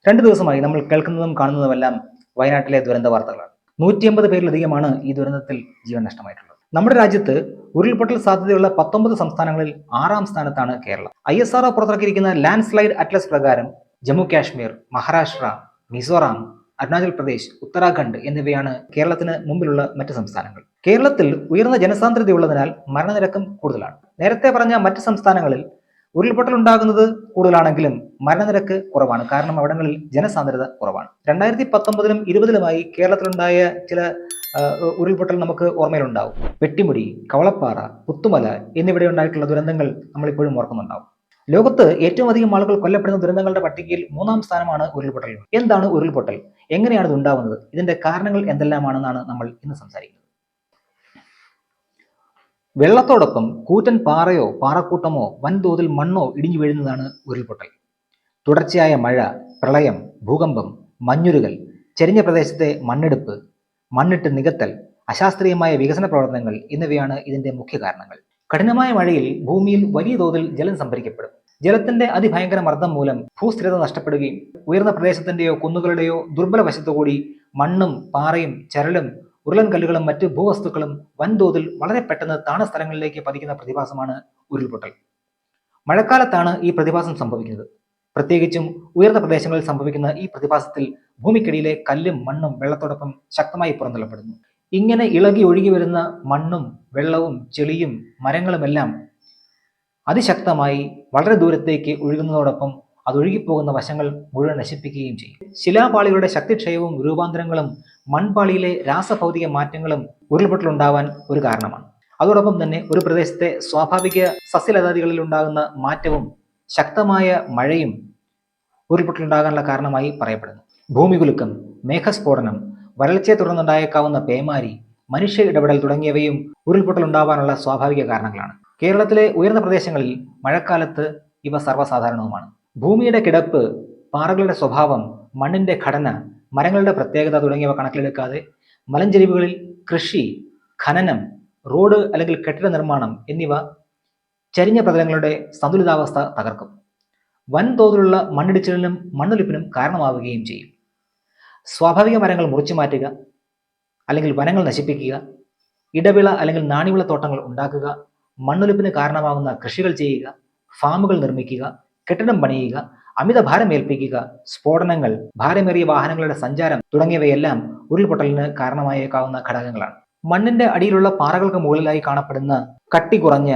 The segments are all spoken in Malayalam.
രണ്ടു ദിവസമായി നമ്മൾ കേൾക്കുന്നതും കാണുന്നതുമെല്ലാം വയനാട്ടിലെ ദുരന്ത വാർത്തകളാണ്. 150 പേരിലധികമാണ് ഈ ദുരന്തത്തിൽ ജീവൻ നഷ്ടമായിട്ടുള്ളത്. നമ്മുടെ രാജ്യത്ത് ഉരുൾപൊട്ടൽ സാധ്യതയുള്ള 19 സംസ്ഥാനങ്ങളിൽ 6ാം സ്ഥാനത്താണ് കേരളം. ISRO പുറത്തിറക്കിയിരിക്കുന്ന ലാൻഡ് സ്ലൈഡ് അറ്റ്ലസ് പ്രകാരം ജമ്മു കാശ്മീർ, മഹാരാഷ്ട്ര, മിസോറാം, അരുണാചൽ പ്രദേശ്, ഉത്തരാഖണ്ഡ് എന്നിവയാണ് കേരളത്തിന് മുമ്പിലുള്ള മറ്റ് സംസ്ഥാനങ്ങൾ. കേരളത്തിൽ ഉയർന്ന ജനസാന്ദ്രതയുള്ളതിനാൽ മരണനിരക്കും കൂടുതലാണ്. നേരത്തെ പറഞ്ഞ മറ്റ് സംസ്ഥാനങ്ങളിൽ ഉരുൾപൊട്ടൽ ഉണ്ടാകുന്നത് കൂടുതലാണെങ്കിലും മരണനിരക്ക് കുറവാണ്. കാരണം അവിടങ്ങളിൽ ജനസാന്ദ്രത കുറവാണ്. 2019-ലും 20-ലുമായി കേരളത്തിലുണ്ടായ ചില ഉരുൾപൊട്ടൽ നമുക്ക് ഓർമ്മയിലുണ്ടാവും. പെട്ടിമുടി, കവളപ്പാറ, പുത്തുമല എന്നിവിടെ ഉണ്ടായിട്ടുള്ള ദുരന്തങ്ങൾ നമ്മളിപ്പോഴും ഓർക്കുന്നുണ്ടാവും. ലോകത്ത് ഏറ്റവും അധികം ആളുകൾ കൊല്ലപ്പെടുന്ന ദുരന്തങ്ങളുടെ പട്ടികയിൽ 3ാം സ്ഥാനമാണ് ഉരുൾപൊട്ടൽ. എന്താണ് ഉരുൾപൊട്ടൽ? എങ്ങനെയാണ് ഇത് ഉണ്ടാവുന്നത്? ഇതിന്റെ കാരണങ്ങൾ എന്തെല്ലാമാണെന്നാണ് നമ്മൾ ഇന്ന് സംസാരിക്കുന്നത്. വെള്ളത്തോടൊപ്പം കൂറ്റൻ പാറയോ പാറക്കൂട്ടമോ വൻതോതിൽ മണ്ണോ ഇടിഞ്ഞു വീഴുന്നതാണ് ഉരുൾപൊട്ടൽ. തുടർച്ചയായ മഴ, പ്രളയം, ഭൂകമ്പം, മഞ്ഞുരുകൽ, ചെരിഞ്ഞ പ്രദേശത്തെ മണ്ണെടുപ്പ്, മണ്ണിട്ട് നികത്തൽ, അശാസ്ത്രീയമായ വികസന പ്രവർത്തനങ്ങൾ എന്നിവയാണ് ഇതിന്റെ മുഖ്യ കാരണങ്ങൾ. കഠിനമായ മഴയിൽ ഭൂമിയിൽ വലിയ തോതിൽ ജലം സംഭരിക്കപ്പെടും. ജലത്തിന്റെ അതിഭയങ്കര മർദ്ദം മൂലം ഭൂസ്ഥിരത നഷ്ടപ്പെടുകയും ഉയർന്ന പ്രദേശത്തിന്റെയോ കുന്നുകളുടെയോ ദുർബല വശത്തുകൂടി മണ്ണും പാറയും ചരലും ഉരുളൻ കല്ലുകളും മറ്റ് ഭൂവസ്തുക്കളും വൻതോതിൽ വളരെ പെട്ടെന്ന് താണ സ്ഥലങ്ങളിലേക്ക് പതിക്കുന്ന പ്രതിഭാസമാണ് ഉരുൾപൊട്ടൽ. മഴക്കാലത്താണ് ഈ പ്രതിഭാസം സംഭവിക്കുന്നത്. പ്രത്യേകിച്ചും ഉയർന്ന പ്രദേശങ്ങളിൽ സംഭവിക്കുന്ന ഈ പ്രതിഭാസത്തിൽ ഭൂമിക്കടിയിലെ കല്ലും മണ്ണും വെള്ളത്തോടൊപ്പം ശക്തമായി പുറന്തള്ളപ്പെടുന്നു. ഇങ്ങനെ ഇളകി ഒഴുകി വരുന്ന മണ്ണും വെള്ളവും ചെളിയും മരങ്ങളുമെല്ലാം അതിശക്തമായി വളരെ ദൂരത്തേക്ക് ഒഴുകുന്നതോടൊപ്പം അതൊഴുകിപ്പോകുന്ന വശങ്ങൾ മുഴുവൻ നശിപ്പിക്കുകയും ചെയ്യും. ശിലാപാളികളുടെ ശക്തിക്ഷയവും രൂപാന്തരങ്ങളും മൺപാളിയിലെ രാസഭൗതിക മാറ്റങ്ങളും ഉരുൾപൊട്ടലുണ്ടാവാൻ ഒരു കാരണമാണ്. അതോടൊപ്പം തന്നെ ഒരു പ്രദേശത്തെ സ്വാഭാവിക സസ്യലതാദികളിൽ ഉണ്ടാകുന്ന മാറ്റവും ശക്തമായ മഴയും ഉരുൾപൊട്ടലുണ്ടാകാനുള്ള കാരണമായി പറയപ്പെടുന്നു. ഭൂമികുലുക്കം, മേഘസ്ഫോടനം, വരൾച്ചയെ തുടർന്നുണ്ടായേക്കാവുന്ന പേമാരി, മനുഷ്യ ഇടപെടൽ തുടങ്ങിയവയും ഉരുൾപൊട്ടൽ ഉണ്ടാവാനുള്ള സ്വാഭാവിക കാരണങ്ങളാണ്. കേരളത്തിലെ ഉയർന്ന പ്രദേശങ്ങളിൽ മഴക്കാലത്ത് ഇവ സർവ്വസാധാരണവുമാണ്. ഭൂമിയുടെ കിടപ്പ്, പാറകളുടെ സ്വഭാവം, മണ്ണിന്റെ ഘടന, മരങ്ങളുടെ പ്രത്യേകത തുടങ്ങിയവ കണക്കിലെടുക്കാതെ മലഞ്ചെരിവുകളിൽ കൃഷി, ഖനനം, റോഡ് അല്ലെങ്കിൽ കെട്ടിട നിർമ്മാണം എന്നിവ ചരിഞ്ഞ പ്രതലങ്ങളുടെ സന്തുലിതാവസ്ഥ തകർക്കും. വൻതോതിലുള്ള മണ്ണിടിച്ചിലിനും മണ്ണൊലിപ്പിനും കാരണമാവുകയും ചെയ്യും. സ്വാഭാവിക മരങ്ങൾ മുറിച്ചു മാറ്റുക അല്ലെങ്കിൽ വനങ്ങൾ നശിപ്പിക്കുക, ഇടവിള അല്ലെങ്കിൽ നാണ്യവിള തോട്ടങ്ങൾ ഉണ്ടാക്കുക, മണ്ണൊലിപ്പിന് കാരണമാകുന്ന കൃഷികൾ ചെയ്യുക, ഫാമുകൾ നിർമ്മിക്കുക, കെട്ടിടം പണിയുക, അമിത ഭാരം ഏൽപ്പിക്കുക, സ്ഫോടനങ്ങൾ, ഭാരമേറിയ വാഹനങ്ങളുടെ സഞ്ചാരം തുടങ്ങിയവയെല്ലാം ഉരുൾപൊട്ടലിന് കാരണമായേക്കാവുന്ന ഘടകങ്ങളാണ്. മണ്ണിന്റെ അടിയിലുള്ള പാറകൾക്ക് മുകളിലായി കാണപ്പെടുന്ന കട്ടി കുറഞ്ഞ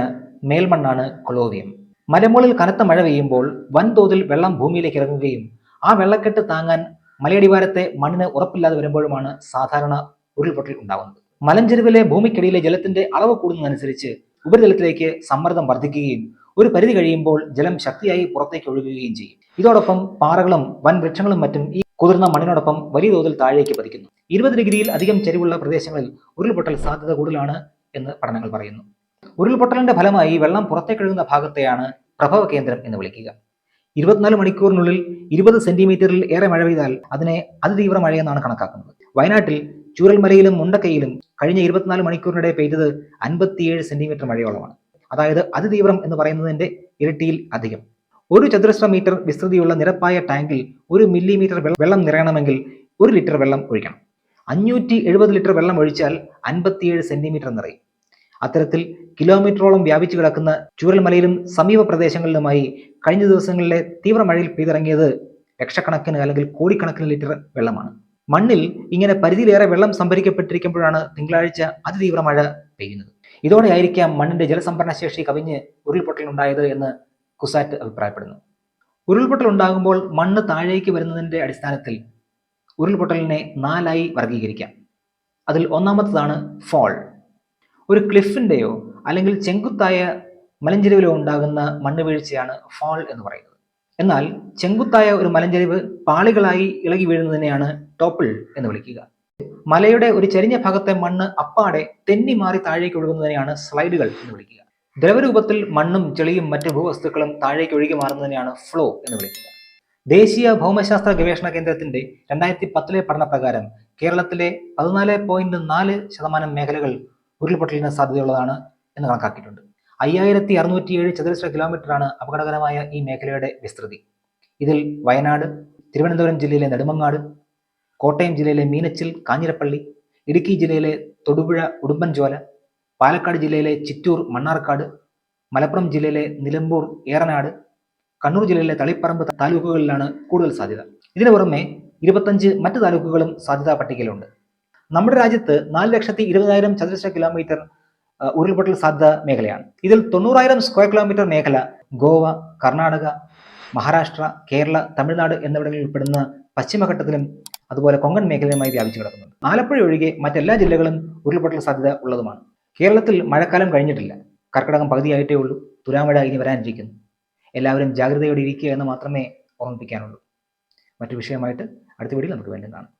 മേൽമണ്ണാണ് കൊളോവിയം. മലമുകളിൽ കനത്ത മഴ പെയ്യുമ്പോൾ വൻതോതിൽ വെള്ളം ഭൂമിയിലേക്ക് ഇറങ്ങുകയും ആ വെള്ളക്കെട്ട് താങ്ങാൻ മലയടിവാരത്തെ മണ്ണിന് ഉറപ്പില്ലാതെ വരുമ്പോഴുമാണ് സാധാരണ ഉരുൾപൊട്ടൽ ഉണ്ടാകുന്നത്. മലഞ്ചെരുവിലെ ഭൂമിക്കടിയിലെ ജലത്തിന്റെ അളവ് കൂടുന്നതനുസരിച്ച് ഉപരിതലത്തിലേക്ക് സമ്മർദ്ദം വർദ്ധിക്കുകയും ഒരു പരിധി കഴിയുമ്പോൾ ജലം ശക്തിയായി പുറത്തേക്ക് ഒഴുകുകയും ചെയ്യും. ഇതോടൊപ്പം പാറകളും വൻ വൃക്ഷങ്ങളും മറ്റും ഈ കുതിർന്ന മണ്ണിനോടൊപ്പം വലിയ തോതിൽ താഴേക്ക് പതിക്കുന്നു. 20 ഡിഗ്രിയിൽ അധികം ചരിവുള്ള പ്രദേശങ്ങളിൽ ഉരുൾപൊട്ടൽ സാധ്യത കൂടുതലാണ് എന്ന് പഠനങ്ങൾ പറയുന്നു. ഉരുൾപൊട്ടലിന്റെ ഫലമായി വെള്ളം പുറത്തേക്കൊഴുകുന്ന ഭാഗത്തെയാണ് പ്രഭവ കേന്ദ്രം എന്ന് വിളിക്കുക. 24 മണിക്കൂറിനുള്ളിൽ 20 സെന്റിമീറ്ററിൽ ഏറെ മഴ പെയ്താൽ അതിനെ അതിതീവ്ര മഴയെന്നാണ് കണക്കാക്കുന്നത്. വയനാട്ടിൽ ചൂരൽമലയിലും മുണ്ടക്കയിലും കഴിഞ്ഞ 24 മണിക്കൂറിനിടെ പെയ്തത് 57 സെന്റിമീറ്റർ മഴയോളമാണ്. അതായത് അതിതീവ്രം എന്ന് പറയുന്നതിന്റെ ഇരട്ടിയിൽ അധികം. 1 ചതുരശ്ര മീറ്റർ വിസ്തൃതിയുള്ള നിരപ്പായ ടാങ്കിൽ 1 മില്ലിമീറ്റർ വെള്ളം നിറയണമെങ്കിൽ 1 ലിറ്റർ വെള്ളം ഒഴിക്കണം. 570 ലിറ്റർ വെള്ളം ഒഴിച്ചാൽ 57 സെന്റിമീറ്റർ നിറയും. അത്തരത്തിൽ കിലോമീറ്ററോളം വ്യാപിച്ചു കിടക്കുന്ന ചൂരൽമലയിലും സമീപ പ്രദേശങ്ങളിലുമായി കഴിഞ്ഞ ദിവസങ്ങളിലെ തീവ്രമഴയിൽ പെയ്തിറങ്ങിയത് ലക്ഷക്കണക്കിന് അല്ലെങ്കിൽ കോടിക്കണക്കിന് ലിറ്റർ വെള്ളമാണ്. മണ്ണിൽ ഇങ്ങനെ പരിധിയിലേറെ വെള്ളം സംഭരിക്കപ്പെട്ടിരിക്കുമ്പോഴാണ് തിങ്കളാഴ്ച അതിതീവ്ര മഴ പെയ്യുന്നത്. ഇതോടെയായിരിക്കാം മണ്ണിന്റെ ജലസംഭരണ ശേഷി കവിഞ്ഞ് ഉരുൾപൊട്ടൽ ഉണ്ടായത് എന്ന് കുസാറ്റ് അഭിപ്രായപ്പെടുന്നു. ഉരുൾപൊട്ടൽ ഉണ്ടാകുമ്പോൾ മണ്ണ് താഴേക്ക് വരുന്നതിന്റെ അടിസ്ഥാനത്തിൽ ഉരുൾപൊട്ടലിനെ 4ആയി വർഗീകരിക്കാം. അതിൽ ഒന്നാമത്തതാണ് ഫോൾ. ഒരു ക്ലിഫിന്റെയോ അല്ലെങ്കിൽ ചെങ്കുത്തായ മലഞ്ചെരിവിലോ ഉണ്ടാകുന്ന മണ്ണ് വീഴ്ചയാണ് ഫോൾ എന്ന് പറയുന്നത്. എന്നാൽ ചെങ്കുത്തായ ഒരു മലഞ്ചെരിവ് പാളികളായി ഇളകി വീഴുന്നതിനെയാണ് ടോപ്പിൾ എന്ന് വിളിക്കുക. മലയുടെ ഒരു ചെരിഞ്ഞ ഭാഗത്തെ മണ്ണ് അപ്പാടെ തെന്നി മാറി താഴേക്ക് ഒഴുകുന്നതിനെയാണ് സ്ലൈഡുകൾ എന്ന് വിളിക്കുക. ദ്രവരൂപത്തിൽ മണ്ണും ചെളിയും മറ്റ് ഭൂവസ്തുക്കളും താഴേക്ക് ഒഴുകി മാറുന്നതിനെയാണ് ഫ്ലോ എന്ന് വിളിക്കുക. ദേശീയ ഭൗമശാസ്ത്ര ഗവേഷണ കേന്ദ്രത്തിന്റെ 2010-ലെ പഠനപ്രകാരം കേരളത്തിലെ 14.4% മേഖലകൾ ഉരുൾപൊട്ടലിന് സാധ്യതയുള്ളതാണ് എന്ന് കണക്കാക്കിയിട്ടുണ്ട്. 5607 ചതുരശ്ര കിലോമീറ്ററാണ് അപകടകരമായ ഈ മേഖലയുടെ വിസ്തൃതി. ഇതിൽ വയനാട്, തിരുവനന്തപുരം ജില്ലയിലെ നെടുമങ്ങാട്, കോട്ടയം ജില്ലയിലെ മീനച്ചിൽ, കാഞ്ഞിരപ്പള്ളി, ഇടുക്കി ജില്ലയിലെ തൊടുപുഴ, ഉടുമ്പൻചോല, പാലക്കാട് ജില്ലയിലെ ചിറ്റൂർ, മണ്ണാർക്കാട്, മലപ്പുറം ജില്ലയിലെ നിലമ്പൂർ, ഏറനാട്, കണ്ണൂർ ജില്ലയിലെ തളിപ്പറമ്പ് താലൂക്കുകളിലാണ് കൂടുതൽ സാധ്യത. ഇതിനു പുറമെ 25 മറ്റ് താലൂക്കുകളും സാധ്യതാ പട്ടികയിലുണ്ട്. നമ്മുടെ രാജ്യത്ത് 4,20,000 ചതുരശ്ര കിലോമീറ്റർ ഉരുൾപൊട്ടൽ സാധ്യത മേഖലയാണ്. ഇതിൽ 90,000 സ്ക്വയർ കിലോമീറ്റർ മേഖല ഗോവ, കർണാടക, മഹാരാഷ്ട്ര, കേരള, തമിഴ്നാട് എന്നിവിടങ്ങളിൽ ഉൾപ്പെടുന്ന പശ്ചിമഘട്ടത്തിലും അതുപോലെ കൊങ്കൺ മേഖലയുമായി വ്യാപിച്ചു കിടക്കുന്നുണ്ട്. ആലപ്പുഴ ഒഴികെ മറ്റെല്ലാ ജില്ലകളും ഉരുൾപൊട്ടൽ സാധ്യത ഉള്ളതുമാണ്. കേരളത്തിൽ മഴക്കാലം കഴിഞ്ഞിട്ടില്ല. കർക്കിടകം പകുതിയായിട്ടേ ഉള്ളൂ. തുലാമഴ ഇനി വരാനിരിക്കുന്നു. എല്ലാവരും ജാഗ്രതയോടെ ഇരിക്കുക എന്ന് മാത്രമേ ഓർമ്മിപ്പിക്കാനുള്ളൂ. മറ്റു വിഷയമായിട്ട് അടുത്ത വീഡിയോയിൽ നമുക്ക് വീണ്ടും കാണാം.